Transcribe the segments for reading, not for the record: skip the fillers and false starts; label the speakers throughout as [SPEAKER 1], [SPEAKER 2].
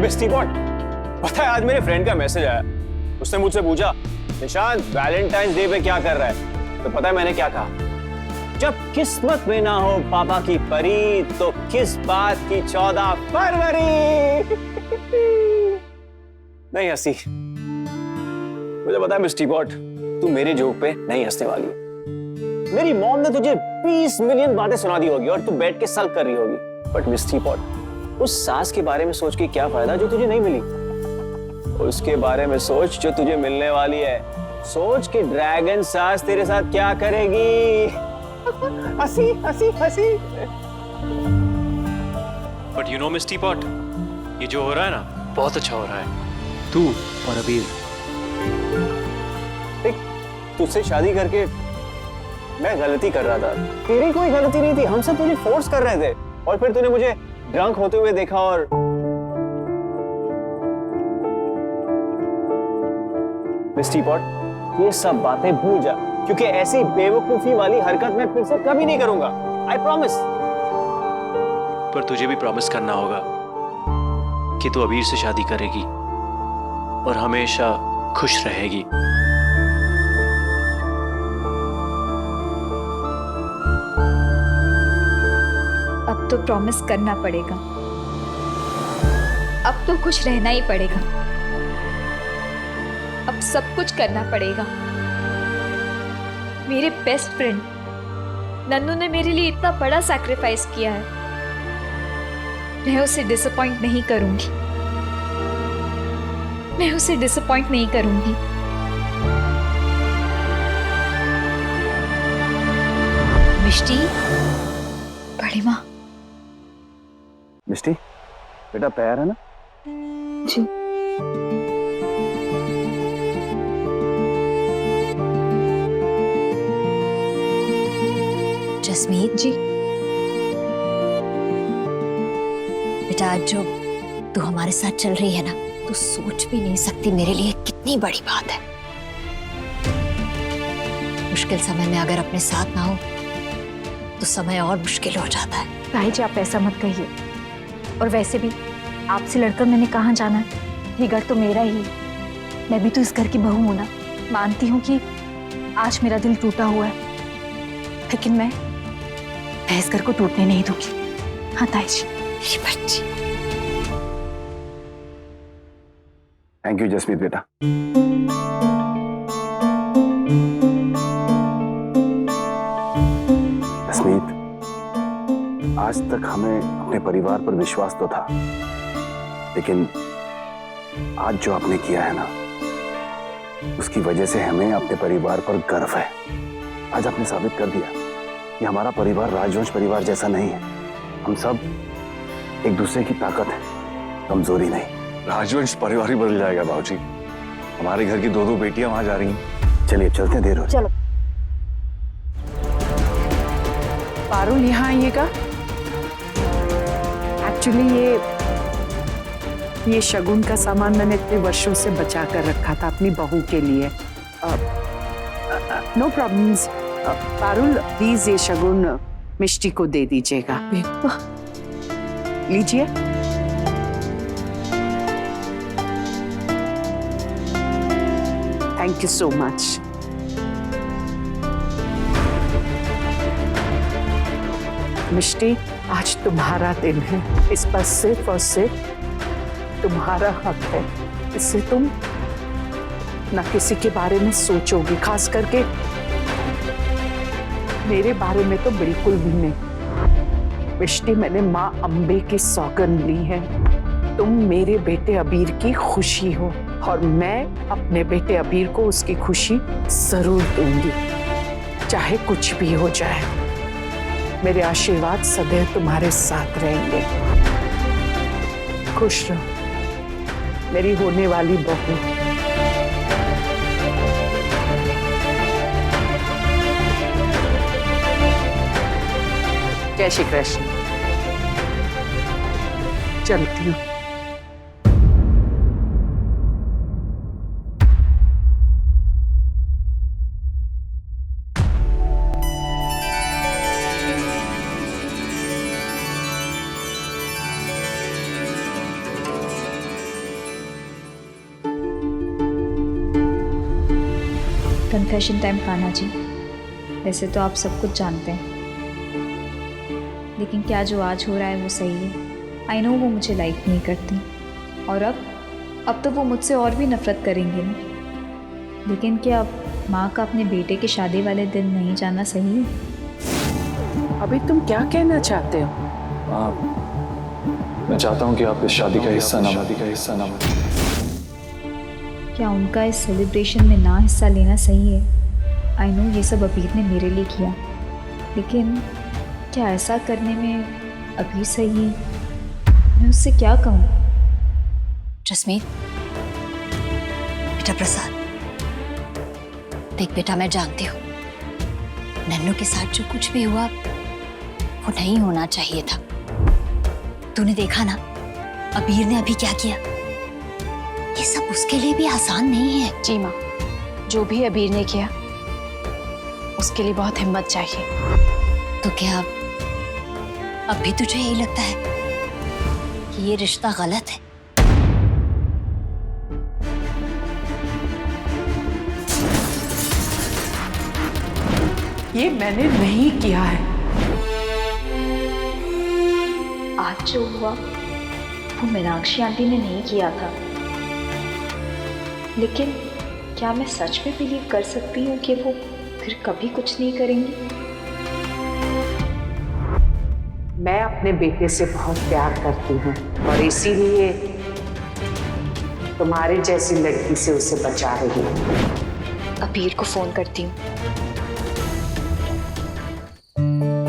[SPEAKER 1] मिस्टी bot, पता है आज मेरे फ्रेंड का मैसेज आया। उसने मुझसे पूछा, निशांत वैलेंटाइंस डे पे क्या कर रहा है? तो पता है मैंने क्या कहा? जब किस्मत में ना हो पापा की परी तो किस बात की 14 फरवरी। नहीं हंसी। मुझे पता है मिस्टी बॉट, तू मेरे जोक पे नहीं हंसने वाली है। मेरी मॉम ने तुझे 20 मिलियन बातें सुना दी होगी और तू बैठ के सल्क कर रही होगी। बट मिस्टी बॉट, उस सास के बारे में सोच के क्या फायदा जो तुझे नहीं मिली। उसके बारे में सोच जो तुझे मिलने वाली है। सोच कि ड्रैगन सास तेरे साथ क्या करेगी। हंसी हंसी हंसी।
[SPEAKER 2] But you know misty pot, ये जो हो रहा है ना बहुत अच्छा हो रहा है। तू और अबीर,
[SPEAKER 1] तुझसे शादी करके मैं गलती कर रहा था। तेरी कोई गलती नहीं थी, हम सब तुझे फोर्स कर रहे थे। और फिर तूने मुझे ड्रंक होते हुए देखा और मिस्टी पॉट, ये सब बातें भूल जा, क्योंकि ऐसी बेवकूफी वाली हरकत मैं फिर से कभी नहीं करूंगा। I promise.
[SPEAKER 2] पर तुझे भी प्रॉमिस करना होगा कि तू अबीर से शादी करेगी और हमेशा खुश रहेगी।
[SPEAKER 3] अब तो प्रॉमिस करना पड़ेगा। अब तो खुश रहना ही पड़ेगा। अब सब कुछ करना पड़ेगा। मेरे बेस्ट फ्रेंड नन्नू ने मेरे लिए इतना बड़ा सैक्रिफाइस किया है। मैं उसे डिसअपॉइंट नहीं करूंगी। मैं उसे डिसअपॉइंट नहीं करूंगी। मिष्टी, बड़ी माँ।
[SPEAKER 1] मिस्टी, बेटा तैयार है ना?
[SPEAKER 3] जी।
[SPEAKER 4] जसमीत
[SPEAKER 3] जी।
[SPEAKER 4] बेटा, आज जो तू हमारे साथ चल रही है ना, तू सोच भी नहीं सकती मेरे लिए कितनी बड़ी बात है। मुश्किल समय में अगर अपने साथ ना हो तो समय और मुश्किल हो जाता है।
[SPEAKER 3] भाई जी, आप ऐसा मत कहिए। और वैसे भी आपसे लड़कर मैंने कहाँ जाना है? ये घर तो मेरा ही है। मैं भी तो इस घर की बहू हूं ना। मानती हूँ कि आज मेरा दिल टूटा हुआ है, लेकिन मैं इस घर को टूटने नहीं दूंगी। हाँ ताई जी।
[SPEAKER 4] मेरी बच्ची।
[SPEAKER 1] थैंक यू जसमीत बेटा। जसमीत, आज तक हमें अपने परिवार पर विश्वास तो था, लेकिन आज जो आपने किया है ना, उसकी वजह से हमें अपने परिवार पर गर्व है। आज आपने साबित कर दिया कि हमारा परिवार राजवंश परिवार जैसा नहीं है। हम सब एक दूसरे की ताकत है, कमजोरी नहीं।
[SPEAKER 5] राजवंश परिवार ही बदल जाएगा बाबूजी। हमारे घर की 2-2 बेटियां वहां जा रही हैं।
[SPEAKER 1] चलिए चलते हैं, देर हो।
[SPEAKER 4] चलो।
[SPEAKER 6] पारुल, यहाँ आइएगा। एक्चुअली ये शगुन का सामान मैंने इतने वर्षों से बचा कर रखा था अपनी बहू के लिए। No problems. पारुल, प्लीज ये शगुन मिष्टी को दे दीजिएगा। लीजिए। Thank you so much. Mishti, आज तुम्हारा दिन है। इस पर सिर्फ और सिर्फ तुम्हारा हक है। इससे तुम ना किसी के बारे में सोचोगी, खास करके मेरे बारे में तो बिल्कुल भी नहीं। मिष्टी, मैंने माँ अम्बे की सौगंध ली है, तुम मेरे बेटे अबीर की खुशी हो और मैं अपने बेटे अबीर को उसकी खुशी जरूर दूंगी, चाहे कुछ भी हो जाए। मेरे आशीर्वाद सदैव तुम्हारे साथ रहेंगे। खुश रहो मेरी होने वाली बहू। जय श्री कृष्ण। चलती हूँ।
[SPEAKER 3] Confession time Kanha ji. वैसे तो आप सब कुछ जानते हैं, लेकिन क्या जो आज हो रहा है वो सही है? आई नो वो मुझे लाइक नहीं करती, और अब तो वो मुझसे और भी नफरत करेंगे ना। लेकिन क्या अब माँ का अपने बेटे के शादी वाले दिन नहीं जाना सही है?
[SPEAKER 6] अभी तुम क्या कहना चाहते हो?
[SPEAKER 5] मैं चाहता हूँ कि आप इस शादी का हिस्सा ना बने।
[SPEAKER 3] क्या उनका इस सेलिब्रेशन में ना हिस्सा लेना सही है? आई नो ये सब अबीर ने मेरे लिए किया, लेकिन क्या ऐसा करने में अबीर सही है? मैं उससे क्या कहूँ?
[SPEAKER 4] जसमीत, बेटा प्रसाद, देख बेटा, मैं जानती हूँ नन्नू के साथ जो कुछ भी हुआ वो नहीं होना चाहिए था। तूने देखा ना अबीर ने अभी क्या किया। ये सब उसके लिए भी आसान नहीं है।
[SPEAKER 3] जी माँ, जो भी अबीर ने किया उसके लिए बहुत हिम्मत चाहिए।
[SPEAKER 4] तो क्या अब भी तुझे यही लगता है कि ये रिश्ता गलत है?
[SPEAKER 6] ये मैंने नहीं किया है।
[SPEAKER 3] आज जो हुआ वो मीनाक्षी आंटी ने नहीं किया था, लेकिन क्या मैं सच में बिलीव कर सकती हूँ कि वो फिर कभी कुछ नहीं करेंगी?
[SPEAKER 6] मैं अपने बेटे से बहुत प्यार करती हूँ और इसीलिए तुम्हारे जैसी लड़की से उसे बचा रही हूँ।
[SPEAKER 3] अबीर को फोन करती हूँ।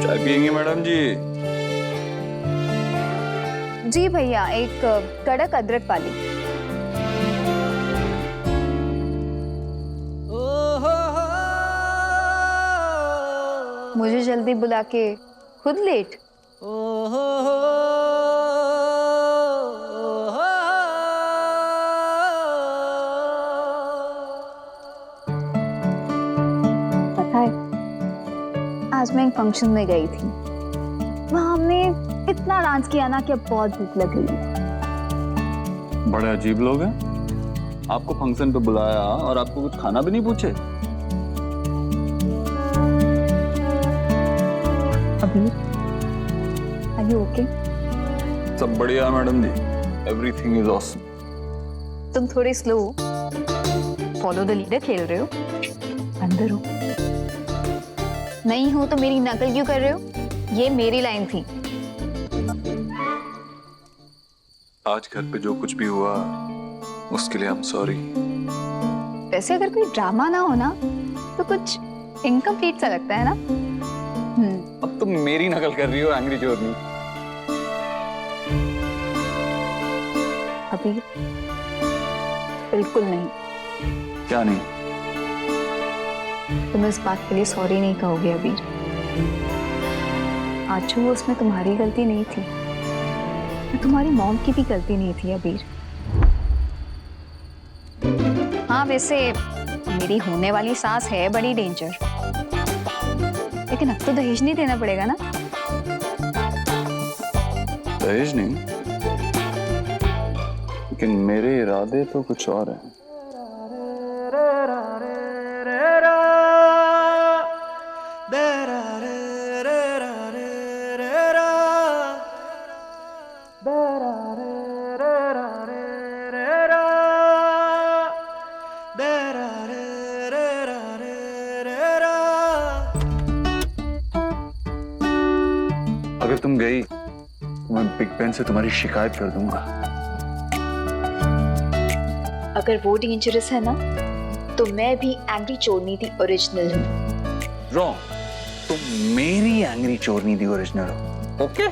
[SPEAKER 5] चाय पियेंगे मैडम जी?
[SPEAKER 3] जी भैया, एक कड़क अदरक वाली। मुझे जल्दी बुला के खुद लेट। पता है, आज मैं एक फंक्शन में गई थी, वहाँ हमने इतना डांस किया ना कि अब बहुत भूख लग रही है।
[SPEAKER 5] बड़े अजीब लोग हैं। आपको फंक्शन पे बुलाया और आपको कुछ खाना भी नहीं पूछे।
[SPEAKER 3] अबीर, आर यू ओके?
[SPEAKER 5] सब बढ़िया madam ji, everything is awesome.
[SPEAKER 3] तुम थोड़े स्लो, फॉलो द लीडर खेल रहे हो। अंदर हो। नहीं हो तो मेरी नकल क्यों कर रहे हो? ये मेरी लाइन थी।
[SPEAKER 5] आज घर पे जो कुछ भी हुआ उसके लिए आई एम सॉरी।
[SPEAKER 3] वैसे अगर कोई ड्रामा ना हो ना तो कुछ इनकम्प्लीट सा लगता है ना।
[SPEAKER 5] अब तुम मेरी नकल कर रही हो एंग्री जोरनी।
[SPEAKER 3] अभी बिल्कुल नहीं।
[SPEAKER 5] क्या नहीं?
[SPEAKER 3] तुम इस बात के लिए सॉरी नहीं कहोगे अबीर। आज जो उसमें तुम्हारी गलती नहीं थी, तुम्हारी मॉम की भी गलती नहीं थी अबीर। हाँ वैसे मेरी होने वाली सास है बड़ी डेंजर, लेकिन अब तो दहेज नहीं देना पड़ेगा ना।
[SPEAKER 5] दहेज नहीं, लेकिन मेरे इरादे तो कुछ और हैं। अगर तुम गई तो मैं बिग बैन से तुम्हारी शिकायत कर दूंगा।
[SPEAKER 3] अगर वो डेंजरस है ना तो मैं भी एंग्री चोरनी थी ओरिजिनल हूँ।
[SPEAKER 5] रॉन्ग, तुम मेरी एंग्री चोरनी दी ओरिजिनल हो। ओके?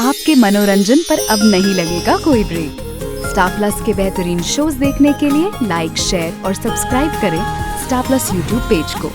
[SPEAKER 7] आपके मनोरंजन पर अब नहीं लगेगा कोई ब्रेक। स्टार प्लस के बेहतरीन शोज देखने के लिए लाइक, शेयर और सब्सक्राइब करें स्टार प्लस यूट्यूब पेज को।